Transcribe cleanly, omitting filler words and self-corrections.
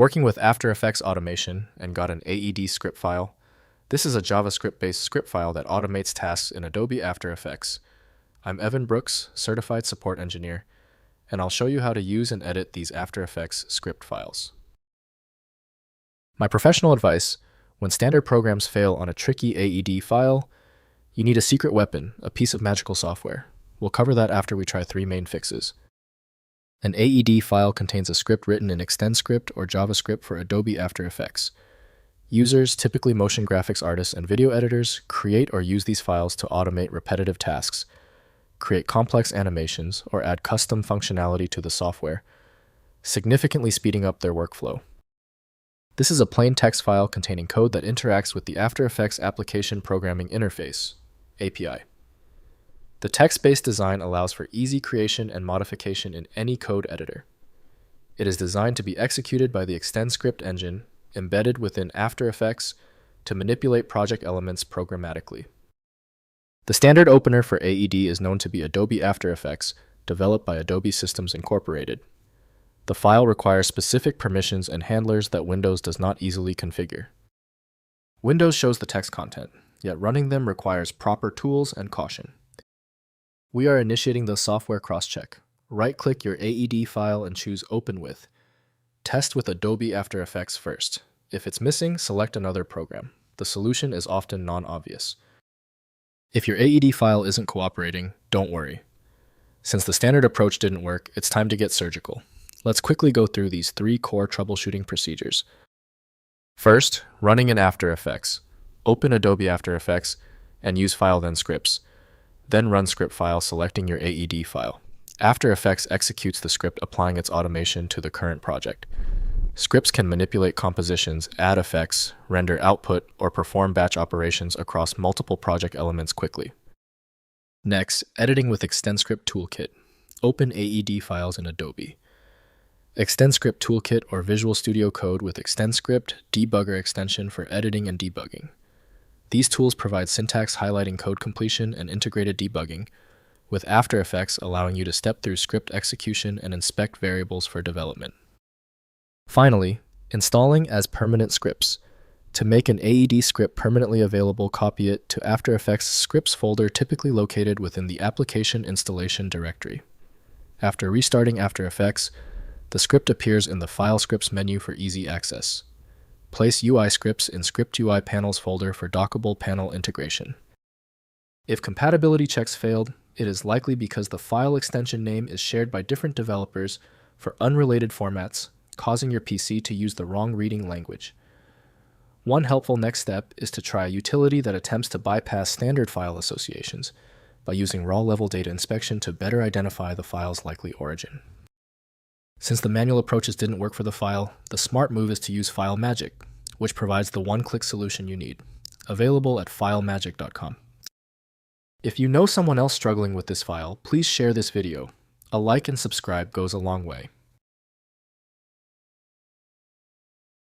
Working with After Effects automation and got an AED script file. This is a JavaScript-based script file that automates tasks in Adobe After Effects. I'm Evan Brooks, Certified Support Engineer, and I'll show you how to use and edit these After Effects script files. My professional advice: when standard programs fail on a tricky AED file, you need a secret weapon, a piece of magical software. We'll cover that after we try 3 main fixes. An AED file contains a script written in ExtendScript or JavaScript for Adobe After Effects. Users, typically motion graphics artists and video editors, create or use these files to automate repetitive tasks, create complex animations, or add custom functionality to the software, significantly speeding up their workflow. This is a plain text file containing code that interacts with the After Effects Application Programming Interface, API. The text-based design allows for easy creation and modification in any code editor. It is designed to be executed by the ExtendScript engine embedded within After Effects to manipulate project elements programmatically. The standard opener for AED is known to be Adobe After Effects, developed by Adobe Systems Incorporated. The file requires specific permissions and handlers that Windows does not easily configure. Windows shows the text content, yet running them requires proper tools and caution. We are initiating the software cross-check. Right-click your AED file and choose Open With. Test with Adobe After Effects first. If it's missing, select another program. The solution is often non-obvious. If your AED file isn't cooperating, don't worry. Since the standard approach didn't work, it's time to get surgical. Let's quickly go through these 3 core troubleshooting procedures. First, running in After Effects. Open Adobe After Effects and use File then Scripts. Then run script file, selecting your AED file. After Effects executes the script, applying its automation to the current project. Scripts can manipulate compositions, add effects, render output, or perform batch operations across multiple project elements quickly. Next, editing with ExtendScript Toolkit. Open AED files in Adobe. ExtendScript Toolkit or Visual Studio Code with ExtendScript Debugger extension for editing and debugging. These tools provide syntax highlighting code completion and integrated debugging, with After Effects allowing you to step through script execution and inspect variables for development. Finally, installing as permanent scripts. To make an AED script permanently available, copy it to After Effects scripts folder typically located within the application installation directory. After restarting After Effects, the script appears in the File Scripts menu for easy access. Place UI scripts in Script UI Panels folder for dockable panel integration. If compatibility checks failed, it is likely because the file extension name is shared by different developers for unrelated formats, causing your PC to use the wrong reading language. One helpful next step is to try a utility that attempts to bypass standard file associations by using raw-level data inspection to better identify the file's likely origin. Since the manual approaches didn't work for the file, the smart move is to use FileMagick, which provides the one-click solution you need. Available at filemagick.com. If you know someone else struggling with this file, please share this video. A like and subscribe goes a long way.